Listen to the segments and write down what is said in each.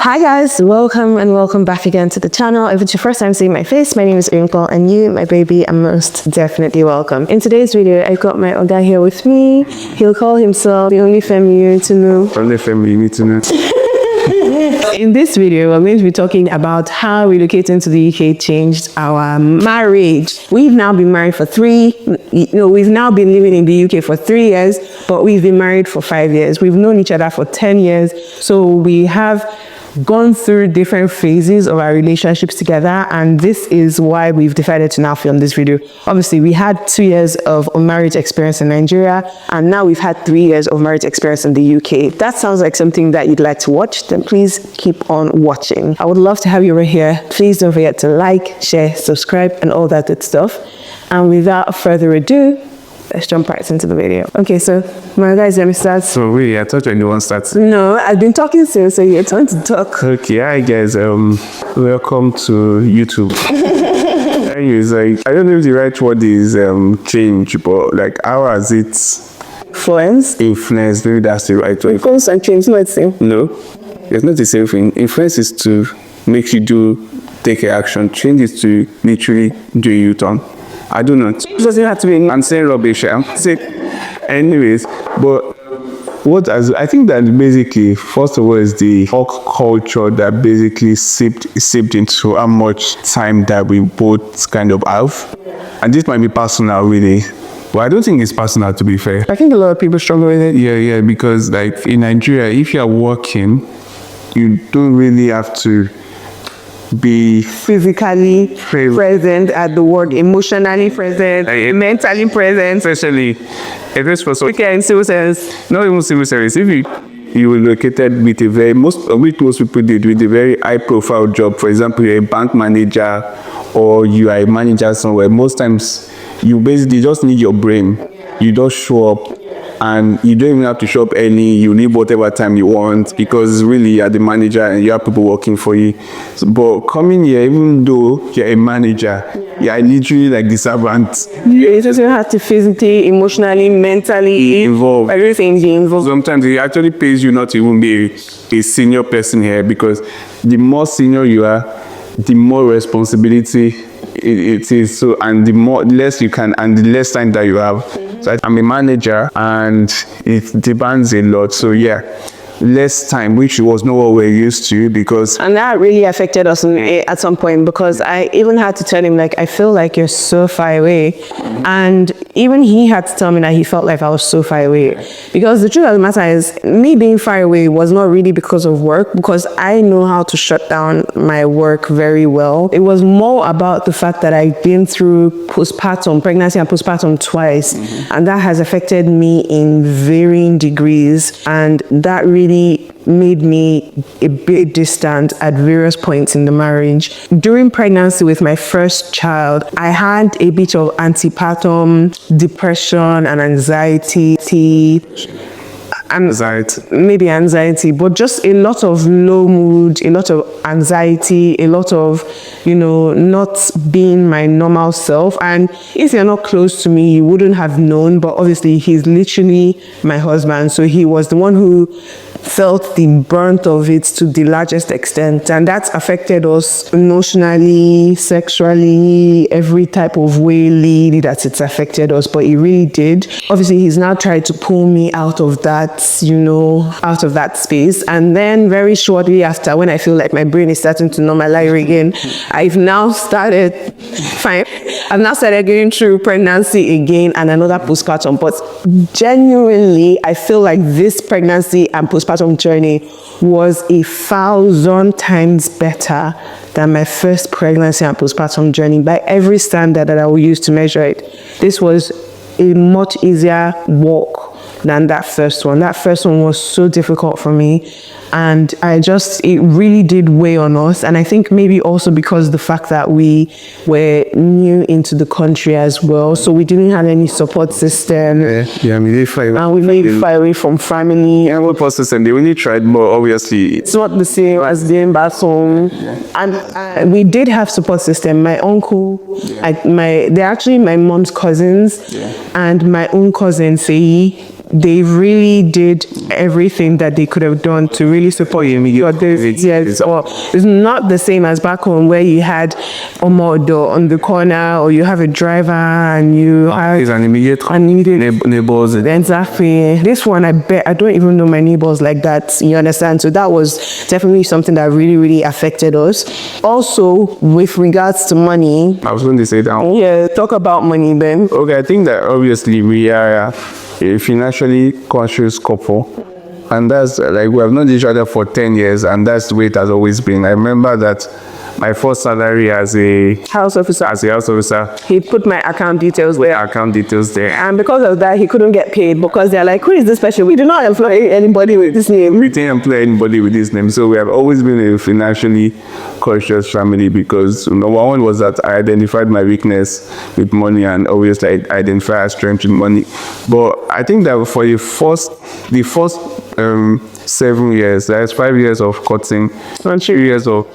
Hi guys, welcome back again to the channel. If it's your first time seeing my face, my name is Uncle, and you, my baby, are most definitely welcome. In today's video, I got my Oga here with me. He'll call himself the only family you need to know. Only family you need to know. In this video, we're going to be talking about how relocating to the UK changed our marriage. We've now been married for we've now been living in the UK for 3 years, but we've been married for 5 years. We've known each other for 10 years. So we have gone through different phases of our relationships together, and this is why we've decided to now film this video. Obviously, we had 2 years of marriage experience in Nigeria, and now we've had 3 years of marriage experience in the UK. If that sounds like something that you'd like to watch, then please keep on watching. I would love to have you right here. Please don't forget to like, share, subscribe, and all that good stuff. And without further ado, let's jump right into the video. Okay, so my guys, let me start. So really, I thought anyone starts. No, I've been talking so you're trying to talk. Okay, hi guys. Welcome to YouTube. Anyways, I don't know if the right word is change, but like how has it influence? Maybe that's the right word. Influence and change, not the same. No, it's not the same thing. Influence is to make you take an action. Change is to literally do a U-turn. I do not. It doesn't have to be. I'm saying rubbish. Anyways, but I think that basically, first of all, is the work culture that basically seeped into how much time that we both kind of have. And this might be personal, really. But I don't think it's personal, to be fair. I think a lot of people struggle with it. Yeah, because like in Nigeria, if you're working, you don't really have to be physically present at the work, emotionally present, mentally present. Especially if it's for in civil service. Not even civil service. If you were located with most people did with a very high profile job, for example, you're a bank manager or you are a manager somewhere, most times you basically just need your brain. You just show up. And you don't even have to show up early. You leave whatever time you want because really you're the manager and you have people working for you. So, but coming here, even though you're a manager, you're literally like the servant. You just have to physically, emotionally, mentally involved. Everything be involved. Sometimes it actually pays you not to even be a senior person here because the more senior you are, the more responsibility it is. So, and the less you can, and the less time that you have. So I'm a manager and it demands a lot. So yeah, less time, which was not what we're used to because... And that really affected us at some point because I even had to tell him, like, I feel like you're so far away. And even he had to tell me that he felt like I was so far away. Because the truth of the matter is, me being far away was not really because of work, because I know how to shut down my work very well. It was more about the fact that I've been through pregnancy and postpartum twice. And that has affected me in varying degrees. And that really made me a bit distant at various points in the marriage. During pregnancy with my first child, I had a bit of antepartum depression and anxiety. Maybe anxiety, but just a lot of low mood, a lot of anxiety, a lot of, not being my normal self. And if you're not close to me, you wouldn't have known, but obviously he's literally my husband. So he was the one who felt the brunt of it to the largest extent. And that's affected us emotionally, sexually, every type of way that it's affected us, but it really did. Obviously, he's now tried to pull me out of that, out of that space. And then very shortly after, when I feel like my brain is starting to normalize again, I've now started going through pregnancy again and another postpartum. But genuinely, I feel like this pregnancy and postpartum journey was 1,000 times better than my first pregnancy and postpartum journey by every standard that I will use to measure it. This was a much easier walk than that first one. That first one was so difficult for me, and it really did weigh on us. And I think maybe also because the fact that we were new into the country as well, so we didn't have any support system. Yeah, I mean, we lived far away from family. And what support system? They only tried, but obviously it's not the same as being back home. And we did have support system. My uncle, they're actually my mom's cousins, and my own cousin Sei. they really did everything that they could have done to really support you. It's not the same as back home where you had OMUGWO on the corner, or you have a driver and you have an immediate neighbors. Exactly. This one, I bet I don't even know my neighbors like that. You understand? So that was definitely something that really, really affected us. Also, with regards to money, I was going to say that. Yeah, talk about money, Ben. Okay, I think that obviously we are a financially conscious couple, and that's like we have known each other for 10 years, and that's the way it has always been. I remember that my first salary as a house officer, he put my account details there. And because of that, he couldn't get paid, because they're like, who is this person? We do not employ anybody with this name. We didn't employ anybody with this name. So we have always been a financially conscious family, because number one was that I identified my weakness with money, and obviously I identified my strength with money. But I think that for the first 7 years, that's 5 years of cutting, 3 years of,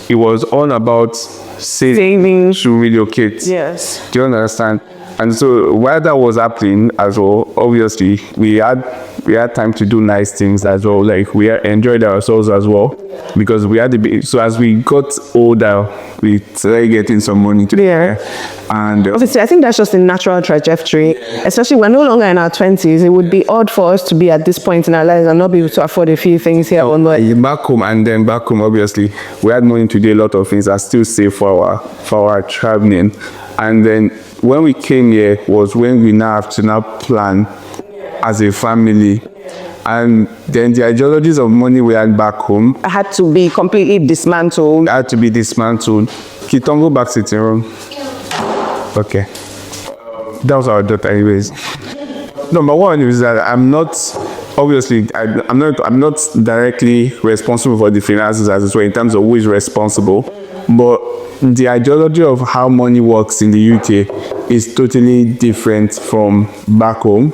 it was all about saving to relocate. Yes. Do you understand? And so while that was happening as well, obviously we had time to do nice things as well. Like we enjoyed ourselves as well, because we had so as we got older, we started getting some money to and obviously I think that's just a natural trajectory, especially we're no longer in our 20s. It would be odd for us to be at this point in our lives and not be able to afford a few things here or not. Back home, obviously we had money to do a lot of things. I still save for our traveling. And then when we came here was when we now have to plan as a family. And then the ideologies of money we had back home had to be completely dismantled. Kitongo back sitting room. Okay. That was our daughter anyways. Number one is that I'm not directly responsible for the finances as well in terms of who is responsible. But the ideology of how money works in the UK is totally different from back home.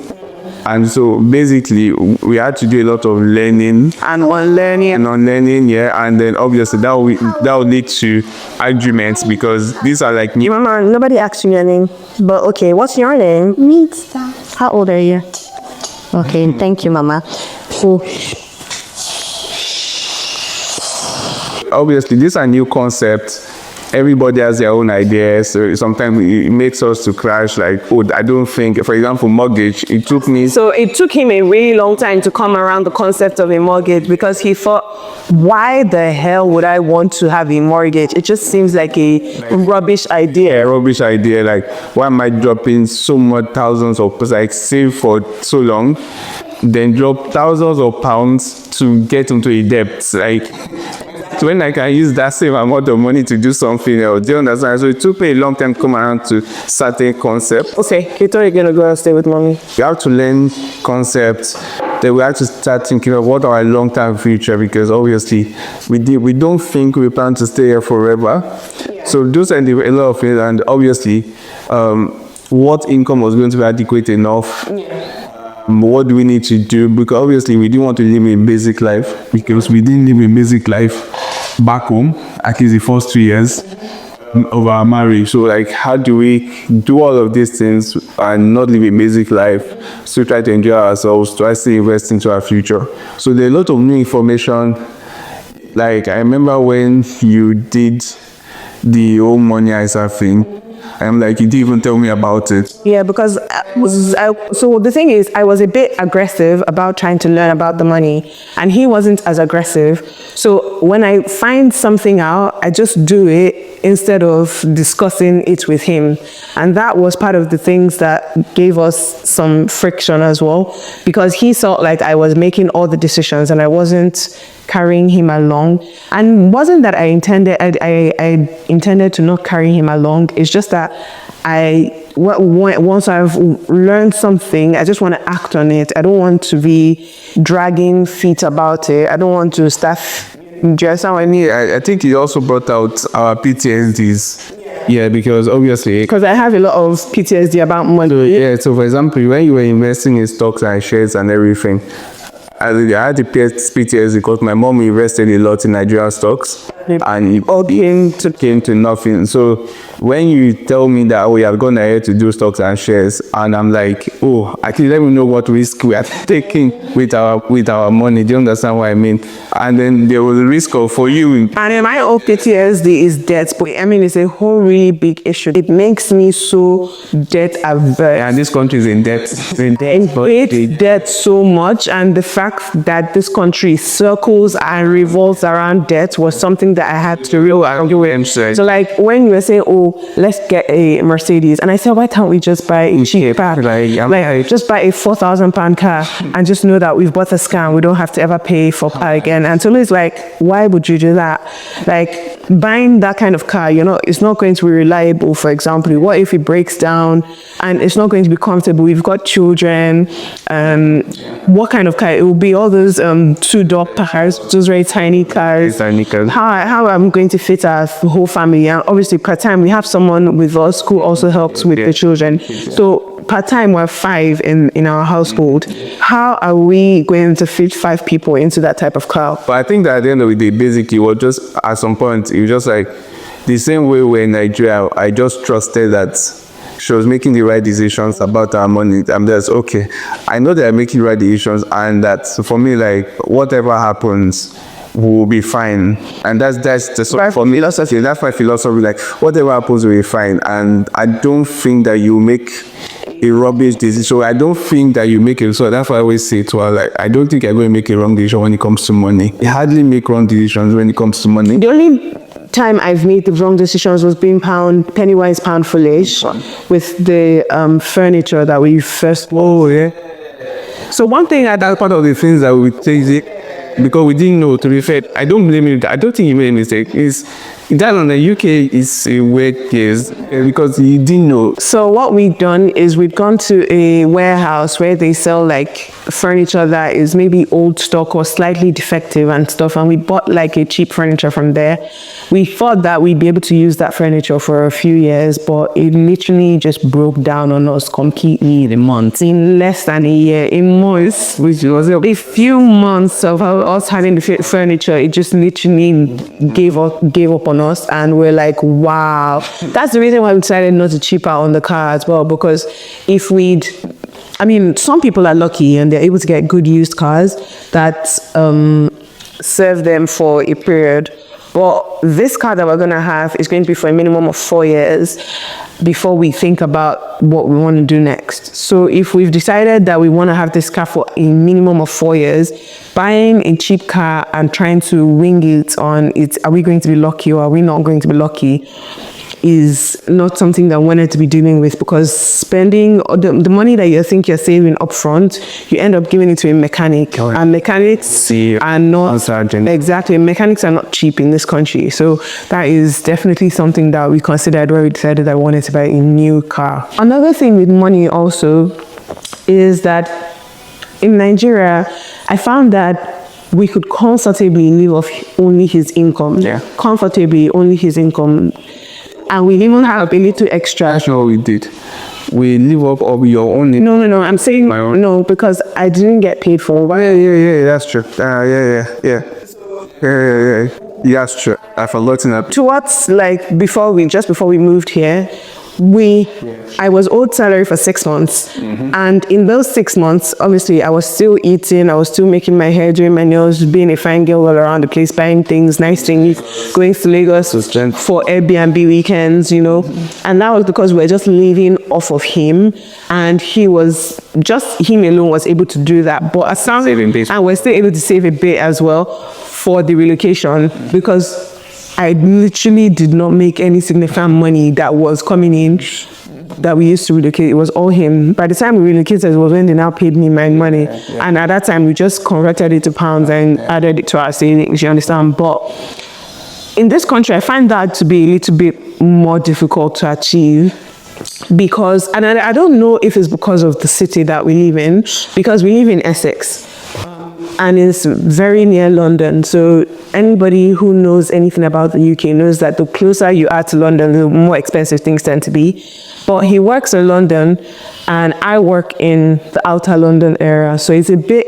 And so basically we had to do a lot of learning and unlearning, and then obviously that will lead to arguments, because these are like Mama, nobody asked you your name, but okay, what's your name? Nita. How old are you? Okay, thank you, Mama. Oh. Obviously these are new concepts. Everybody has their own ideas. So sometimes it makes us to crash, like, oh, I don't think, for example, mortgage, it took him a really long time to come around the concept of a mortgage, because he thought, why the hell would I want to have a mortgage? It just seems like a rubbish idea. Like, why am I dropping so much thousands of, like, save for so long, then drop thousands of pounds to get into a debt? Like, when I can use that same amount of money to do something else. Do you understand? So it took me a long time to come around to certain concepts. Okay, you thought you're gonna go and stay with mommy. We have to learn concepts. Then we have to start thinking of what our long-term future, because obviously we don't think we plan to stay here forever. Yeah. So those are a lot of things, and obviously what income was going to be adequate enough. Yeah. What do we need to do? Because obviously we didn't want to live a basic life, because we didn't live a basic life back home, at least the first 2 years of our marriage. So like, how do we do all of these things and not live a basic life, still try to enjoy ourselves, to actually invest into our future? So there's a lot of new information. Like, I remember when you did the whole money ISA thing, I'm like, you didn't even tell me about it. Yeah, because so the thing is, I was a bit aggressive about trying to learn about the money, and he wasn't as aggressive. So when I find something out, I just do it instead of discussing it with him. And that was part of the things that gave us some friction as well, because he felt like I was making all the decisions and I wasn't carrying him along. And wasn't that I intended to not carry him along. It's just that once I've learned something, I just want to act on it. I don't want to be dragging feet about it. I don't want to start. I think it also brought out our PTSDs. Yeah, because obviously... Because I have a lot of PTSD about money. Yeah, so for example, when you were investing in stocks and shares and everything, I had the PTSD because my mom invested a lot in Nigerian stocks. and it all came to came to nothing. So when you tell me that, oh, you have gone ahead to do stocks and shares, and I'm like, oh, at least let me know what risk we are taking with our money. Do you understand what I mean? And then there was a risk of for you. And in my own PTSD is debt, but I mean, it's a whole really big issue. It makes me so debt averse. And this country is in debt. Hate debt so much, and the fact that this country circles and revolves around debt was something that I had to realize. So like when you were saying, oh, let's get a Mercedes, and I said, why can't we just buy a cheap car? Like just buy a £4,000 car and just know that we've bought a car, we don't have to ever pay for car again. And so it's like, why would you do that? Like buying that kind of car, it's not going to be reliable. For example, what if it breaks down and it's not going to be comfortable? We've got children. What kind of car? It will be all those two-door cars, those very tiny cars. How I'm going to fit our whole family? And obviously, part time we have someone with us who also helps with the children. So part time we're 5 in our household. How are we going to fit 5 people into that type of car? But I think that at the end of the day, basically, it was just at some point, it was just like the same way we're in Nigeria. I just trusted that she was making the right decisions about our money. I'm just okay. I know that I'm making the right decisions, and that for me, like whatever happens, we'll be fine. And that's the sort for philosophy. That's my philosophy. Like whatever happens, we'll be fine. And I don't think that you make a rubbish decision. So I don't think that you make it. So that's why I always say to her, like, I don't think I'm going to make a wrong decision when it comes to money. You hardly make wrong decisions when it comes to money. The only time I've made the wrong decisions was being penny wise, pound foolish with the furniture that we first bought. Oh, yeah. So one thing that's part of the things that we take, because we didn't know, to be fair, I don't blame you. I don't think you made a mistake. Is that on the UK is a weird case because you didn't know. So what we've done is we've gone to a warehouse where they sell like furniture that is maybe old stock or slightly defective and stuff, and we bought like a cheap furniture from there. We thought that we'd be able to use that furniture for a few years, but it literally just broke down on us completely in a month. In less than a year, in months, which was a few months of us having the furniture, it just literally gave up on us, and we're like, wow. That's the reason why we decided not to chip out on the car as well, because if some people are lucky and they're able to get good used cars that serve them for a period. But this car that we're going to have is going to be for a minimum of 4 years before we think about what we want to do next. So if we've decided that we want to have this car for a minimum of 4 years, buying a cheap car and trying to wing it on it, are we going to be lucky or are we not going to be lucky, is not something that I wanted to be dealing with, because spending the money that you think you're saving up front, you end up giving it to a mechanic. And mechanics are not exactly, mechanics are not cheap in this country. So that is definitely something that we considered when we decided that I wanted to buy a new car. Another thing with money also is that in Nigeria, I found that we could comfortably live off only his income. Yeah. Comfortably, only his income. And we even have a little extra. That's not what we did. We live up of your own. No. I'm saying no, because I didn't get paid for it. Yeah. That's true. Yeah. That's true. I've forgotten that. Towards before we moved here, I was owed salary for 6 months. Mm-hmm. And in those 6 months, obviously, I was still eating, I was still making my hair, doing my nails, being a fine girl all around the place, buying things, nice things, going to Lagos for Airbnb weekends, And that was because we were just living off of him. And him alone was able to do that. But and we're still able to save a bit as well for the relocation, because I literally did not make any significant money that was coming in that we used to relocate. It was all him. By the time we relocated, it was when they now paid me my money. Yeah. And at that time, we just converted it to pounds and added it to our savings, you understand? But in this country, I find that to be a little bit more difficult to achieve. Because, and I don't know if it's because of the city that we live in, because we live in Essex. And it's very near London. So anybody who knows anything about the UK knows that the closer you are to London, the more expensive things tend to be. But he works in London and I work in the outer London area. So it's a bit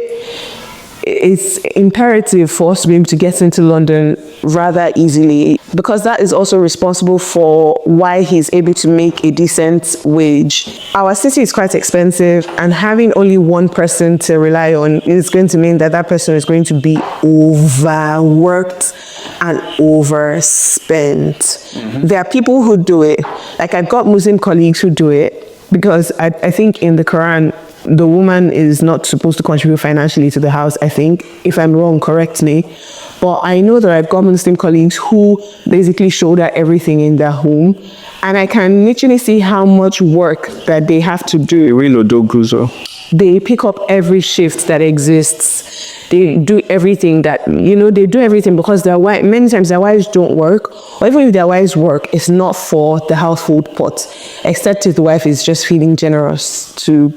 it's imperative for us to be able to get into London rather easily, because that is also responsible for why he's able to make a decent wage. Our city is quite expensive, and having only one person to rely on is going to mean that that person is going to be overworked and overspent. There are people who do it. Like, I've got Muslim colleagues who do it, because I think in the Quran, the woman is not supposed to contribute financially to the house, I think. If I'm wrong, correct me. But I know that I've got Muslim colleagues who basically shoulder everything in their home. And I can literally see how much work that they have to do. They pick up every shift that exists. They do everything that, they do everything because many times their wives don't work. Or even if their wives work, it's not for the household pot, except if the wife is just feeling generous to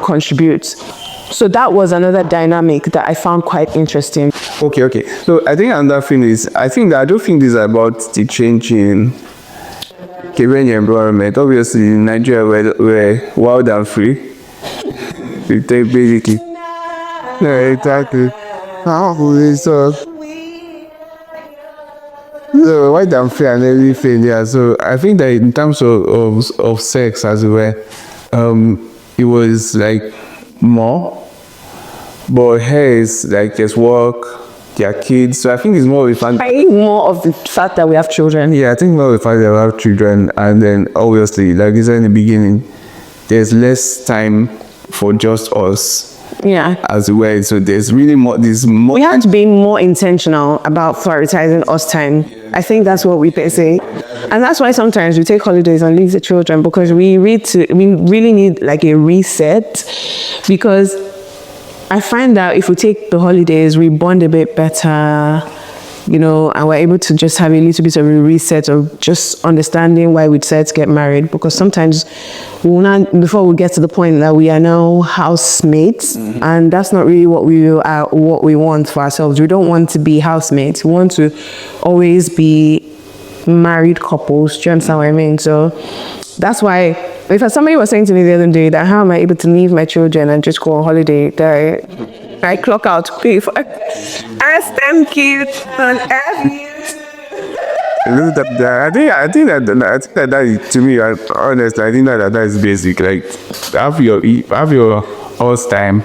contribute. So that was another dynamic that I found quite interesting. Okay. So I think another thing is, I don't think this is about the change in Caribbean environment. Obviously, in Nigeria, we're wild and free. We take basically. No, exactly. So wild and free and everything, yeah. So I think that in terms of sex as well, it was like more, but here is like just work, their kids. So I think it's more of a fact. I think more of the fact that we have children. Yeah, I think more of the fact that we have children, and then obviously, like you said in the beginning, there's less time for just us. Yeah. As well. So there's really more. We have to be more intentional about prioritizing us time. I think that's what we say. And that's why sometimes we take holidays and leave the children, because we really need like a reset. Because I find that if we take the holidays, we bond a bit better, and we're able to just have a little bit of a reset of just understanding why we decided to get married. Because sometimes before we get to the point that we are now housemates, and that's not really what we want for ourselves. We don't want to be housemates. We want to always be married couples. Do you understand what I mean? So that's why, if somebody was saying to me the other day that how am I able to leave my children and just go on holiday, I clock out quick. Ask them kids and ask you. I think that to me, honestly, I think that is basic. Like, have your house time,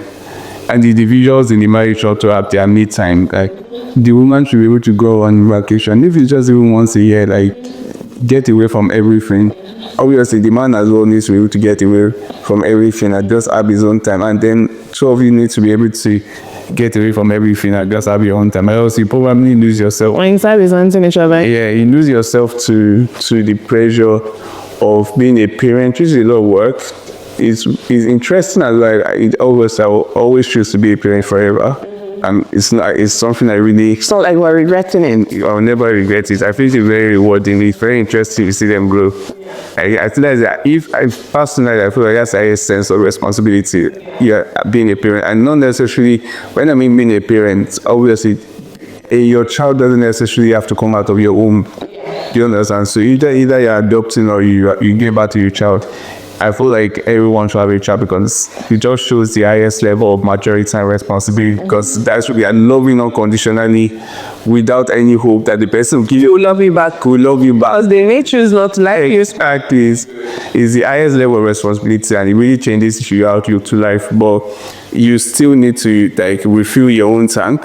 and the individuals in the marriage ought to have their me time. Like, the woman should be able to go on vacation, if it's just even once a year. Like, get away from everything. Obviously, the man as well needs to be able to get away from everything and just have his own time. And then two of you need to be able to get away from everything and just have your own time. Else you probably lose yourself. When inside is hunting each other. Yeah, you lose yourself to the pressure of being a parent, which is a lot of work. It's interesting as well. I will always choose to be a parent forever. And it's something I really. It's not like we're regretting it. I'll never regret it. I feel it's very rewarding. It's very interesting to see them grow. I feel like personally, I feel like that's a sense of responsibility. Yeah, being a parent, and not necessarily. When I mean being a parent, obviously, your child doesn't necessarily have to come out of your womb. Do you understand? So either you're adopting or you give back to your child. I feel like everyone should have a child, because it just shows the highest level of maturity and responsibility, because that should be a loving unconditionally without any hope that the person will love you back. Because they may choose not to like you. Exactly. It's the highest level of responsibility, and it really changes your outlook to life. But you still need to refill your own tank.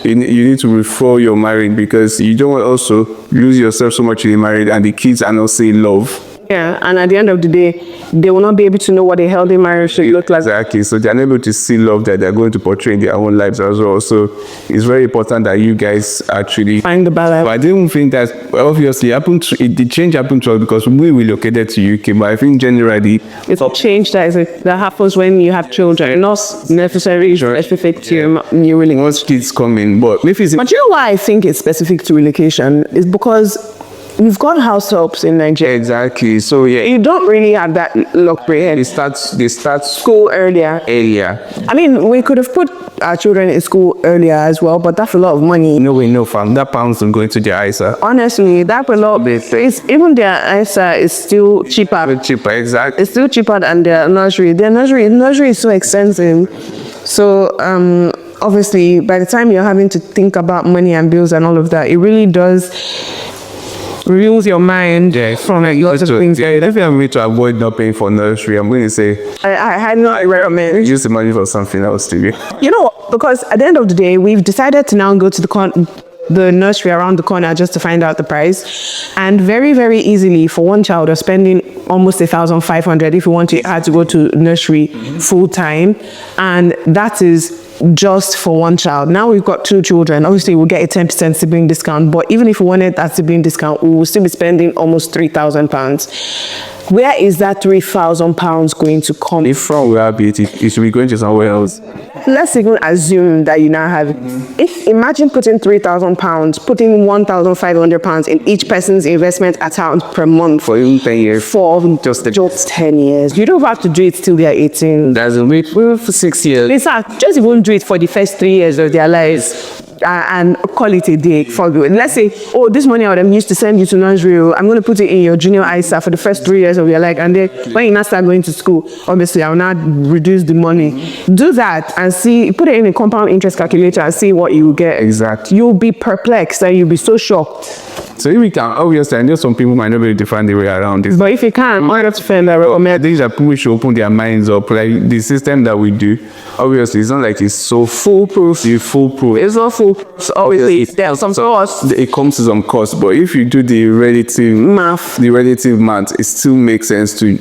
You need to refill your marriage, because you don't want to also lose yourself so much in the marriage and the kids are not saying love. Yeah, and at the end of the day, they will not be able to know what the healthy marriage should look like. Exactly. So they're unable to see love that they're going to portray in their own lives as well. So it's very important that you guys actually find the balance. But I didn't think that obviously the change happened to us because we relocated to UK. But I think generally it's a change that happens when you have children, not necessarily specific to your new relocation. Once kids come in, but you know why I think it's specific to relocation is because we've got house helps in Nigeria. Exactly. So yeah, you don't really have that luxury. They start school earlier. I mean, we could have put our children in school earlier as well, but that's a lot of money. No, fam. That pounds don't go into their ISA. Honestly, that's a lot. Even their ISA is still cheaper. Exactly. It's still cheaper than their nursery. Their nursery is so expensive. So obviously, by the time you're having to think about money and bills and all of that, it really does reveals your mind from like lots of things. Yeah, if you have me to avoid not paying for nursery, I'm going to say I had not recommend. use the money for something else to be. You know, because at the end of the day, we've decided to now go to the nursery around the corner just to find out the price, and very, very easily for one child, we're spending almost 1,500 if you want to had to go to nursery full time, and that is just for one child. Now we've got 2 children. Obviously, we'll get a 10% sibling discount, but even if we wanted that sibling discount, we will still be spending almost £3,000. Where is that £3,000 going to come If from where it should be going to somewhere else. Let's even assume that you now have if imagine putting £3,000, putting £1,500 in each person's investment account per month For even 10 years. for just 10 years. You don't have to do it till they're 18. That's a wait for 6 years. In fact, just even do it for the first 3 years of their lives. And call it a day for good. Let's say, oh, this money I would have used to send you to nursery, I'm going to put it in your junior ISA for the first 3 years of your life, and then when you now start going to school, obviously I will not reduce the money. Do that and see, put it in a compound interest calculator and see what you will get. Exactly. You'll be perplexed and you'll be so shocked. So if we can, obviously, I know some people might not be able to find the way around this. But if you can, you have to find out. I think that people should open their minds up. Like the system that we do, obviously, it's not like it's so foolproof. It's foolproof. It's not full. So obviously, there's some cost. It comes to some cost, but if you do the relative math, it still makes sense to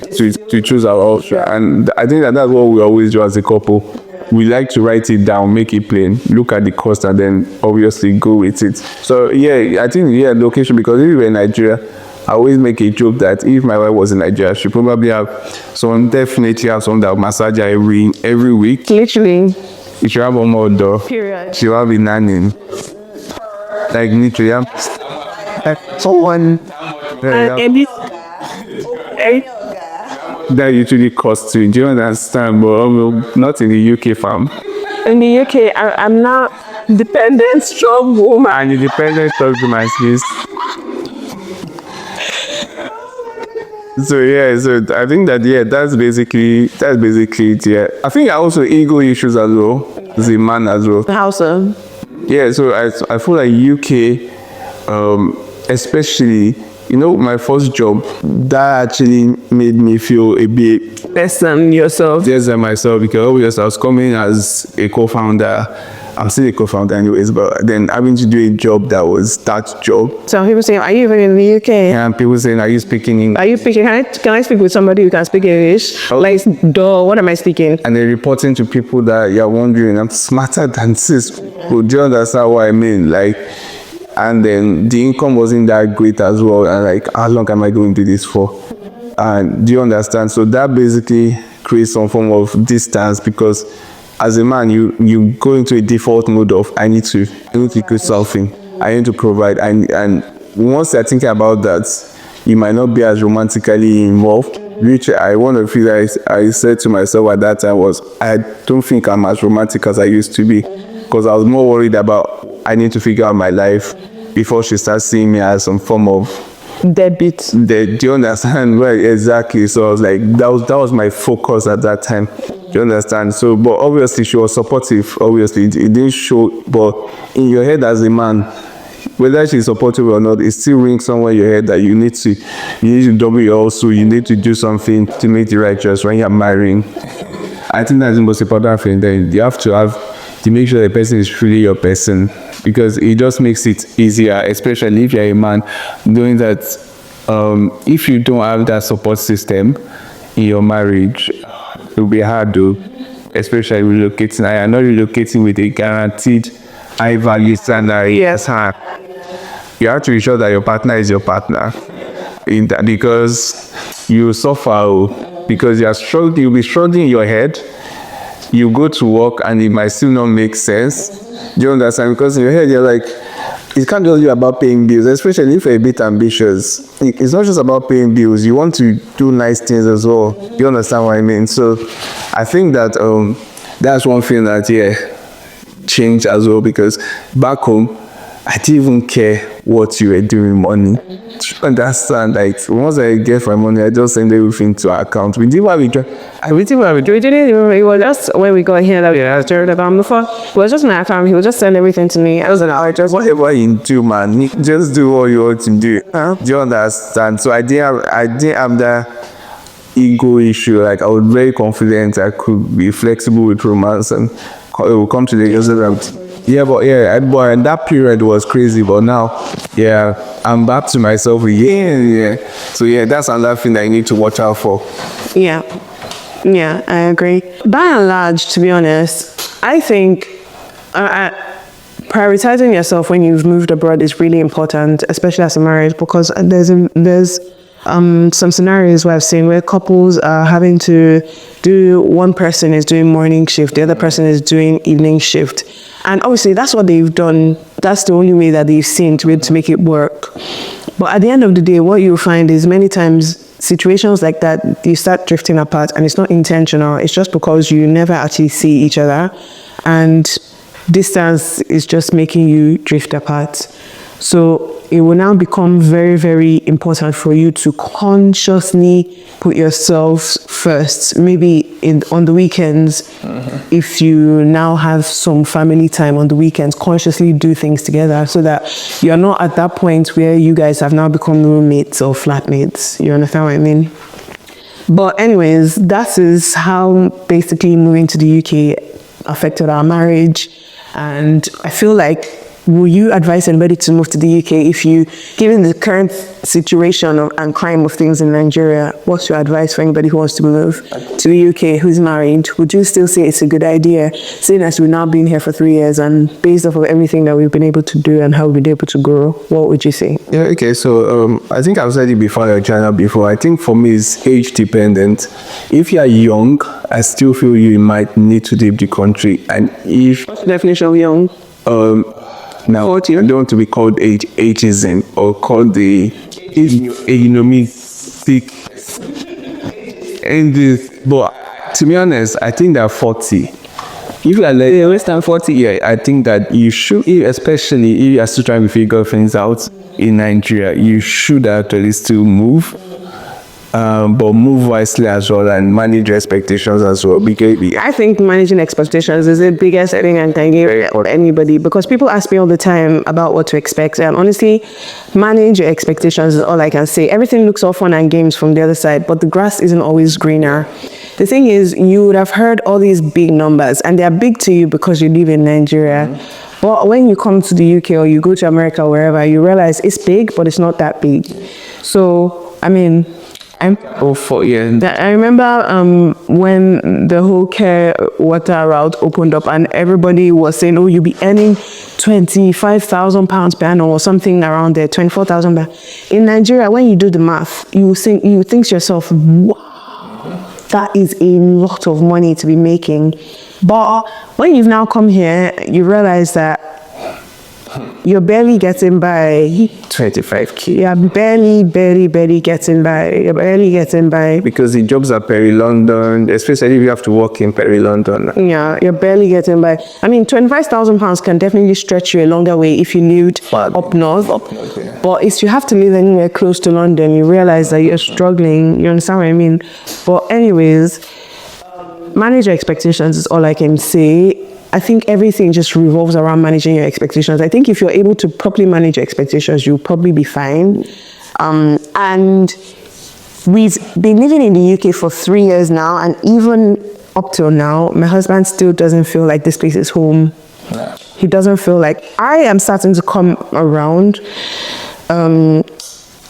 choose our option. And I think that's what we always do as a couple. We like to write it down, make it plain, look at the cost, and then obviously go with it. So yeah, I think location, because if you were in Nigeria, I always make a joke that if my wife was in Nigeria, she probably definitely have someone that will massage her every week. Literally. She should have one more door. Period. She will be nannying. Like literally, Someone. That usually costs you. Do you understand? But not in the UK, fam. In the UK, I'm not dependent, strong woman. And independent strong woman, please. So I think that that's basically it. Yeah, I think also ego issues as well, as a man as well. How so? Yeah, so I feel like UK, especially, my first job, that actually made me feel a bit Less than yourself. less than myself, because obviously I was coming as a co-founder. I'm still a co-founder anyways, but then having to do a job that was that job. So people saying, are you even in the UK? And people saying, are you speaking English? Are you speaking? Can I speak with somebody who can speak English? Oh. Like, duh, what am I speaking? And then reporting to people that you're wondering, I'm smarter than this. Would you understand what I mean? Like, and then the income wasn't that great as well. And like, how long am I going to do this for? And do you understand? So that basically creates some form of distance, because as a man, you go into a default mode of I need to create something, I need to provide, and once you're thinking about that, you might not be as romantically involved. Which I want to feel like I said to myself at that time was, I don't think I'm as romantic as I used to be, because I was more worried about I need to figure out my life before she starts seeing me as some form of Debit. do you understand? Right, exactly. So I was like, that was my focus at that time. Do you understand? So, but obviously she was supportive. Obviously, it didn't show, but in your head as a man, whether she's supportive or not, it still rings somewhere in your head that you need to double your hustle. You need to do something to make the right choice when you're marrying. I think that's the most important thing. Then you have to make sure the person is truly your person, because it just makes it easier, especially if you're a man, knowing that if you don't have that support system in your marriage, it will be hard though, especially relocating. I am not relocating with a guaranteed high value standard. Yes. You have to ensure that your partner is your partner, in that, because you suffer, because you'll be struggling in your head. You go to work and it might still not make sense. Do you understand? Because in your head you're like, it can't just be about paying bills, especially if you're a bit ambitious. It's not just about paying bills. You want to do nice things as well. You understand what I mean? So I think that that's one thing that changed as well, because back home I didn't even care what you were doing with money. Understand? Like once I get my money, I just send everything to our account. We didn't have We didn't even, it was just when we got here that we asked her about before. It was just my account. He would just send everything to me. I was just whatever you do, man, just do what you want to do. Do you understand? So I didn't have that ego issue. Like I was very confident I could be flexible with romance and it will come to the result. Yeah, but and that period was crazy. But now, I'm back to myself again. Yeah. So that's another thing that I need to watch out for. Yeah, I agree. By and large, to be honest, I think prioritizing yourself when you've moved abroad is really important, especially as a marriage, because there's some scenarios where I've seen where couples are having to do, one person is doing morning shift, the other person is doing evening shift. And obviously that's what they've done. That's the only way that they've seen to be able to make it work. But at the end of the day, what you'll find is many times situations like that, you start drifting apart and it's not intentional. It's just because you never actually see each other and distance is just making you drift apart. So it will now become very, very important for you to consciously put yourself first. Maybe on the weekends, if you now have some family time on the weekends, consciously do things together so that you're not at that point where you guys have now become roommates or flatmates. You understand what I mean? But anyways, that is how basically moving to the UK affected our marriage. And I feel like, will you advise anybody to move to the UK if you, given the current situation and crime of things in Nigeria, what's your advice for anybody who wants to move to the UK who's married? Would you still say it's a good idea, seeing as we've now been here for 3 years and based off of everything that we've been able to do and how we've been able to grow, what would you say? Yeah, okay, so I think I've said it before on channel before. I think for me it's age dependent. If you are young, I still feel you might need to leave the country. And if... What's the definition of young? Now, 40. I don't want to be called ageism or called the but to be honest, I think that 40. If you are less than 40, I think that you should, especially if you are still trying to figure things out in Nigeria, you should actually still move. But move wisely as well and manage your expectations as well. Because I think managing expectations is the biggest thing I can give for anybody, because people ask me all the time about what to expect, and honestly, manage your expectations is all I can say. Everything looks all fun and games from the other side, but the grass isn't always greener. The thing is, you would have heard all these big numbers, and they're big to you because you live in Nigeria. But when you come to the UK or you go to America or wherever, you realize it's big, but it's not that big. So, I mean, I remember when the whole care water route opened up and everybody was saying, oh, you'll be earning £25,000 per annum or something around there, 24,000 per annum. In Nigeria, when you do the math, you think to yourself, wow, that is a lot of money to be making. But when you've now come here, you realize that you're barely getting by 25k. Yeah, barely getting by. You're barely getting by. Because the jobs are London, especially if you have to work in London. Yeah, you're barely getting by. I mean, £25,000 can definitely stretch you a longer way if you lived up north. Yeah. But if you have to live anywhere close to London, you realize that you're struggling. You understand what I mean? But anyways, manage your expectations is all I can say. I think everything just revolves around managing your expectations. I think if you're able to properly manage your expectations, you'll probably be fine. And we've been living in the UK for 3 years now, and even up till now, my husband still doesn't feel like this place is home. No. He doesn't feel like... I am starting to come around.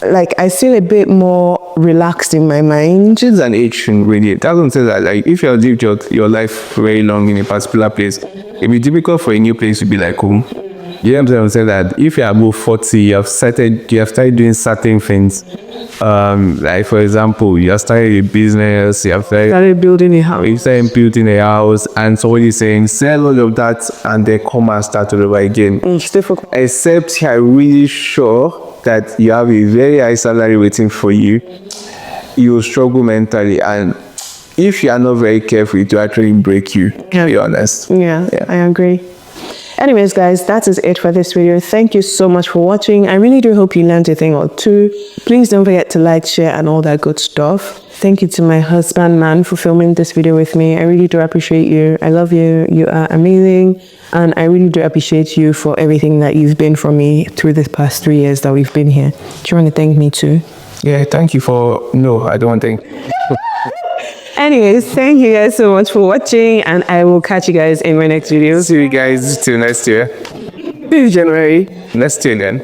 Like, I feel a bit more relaxed in my mind. It's an age thing, really. It doesn't say that, like, if you have lived your life very long in a particular place, it'd be difficult for a new place to be like home. You know what I'm saying? That if you're above 40, you have started doing certain things. Like, for example, you have started a business, you have started building a house. You started building a house, and somebody is saying, sell all of that, and then come and start all over again. It's difficult. Except you're really sure that you have a very high salary waiting for you, you will struggle mentally, and if you are not very careful, it will actually break you, to be honest. Yeah, I agree. Anyways, guys, that is it for this video. Thank you so much for watching. I really do hope you learned a thing or two. Please don't forget to like, share, and all that good stuff. Thank you to my husband, man, for filming this video with me. I really do appreciate you. I love you. You are amazing. And I really do appreciate you for everything that you've been for me through this past 3 years that we've been here. Do you want to thank me too? Yeah, thank you for... No, I don't want to thank... Anyways, thank you guys so much for watching, and I will catch you guys in my next video. See you guys till next year. This is January. Next year then.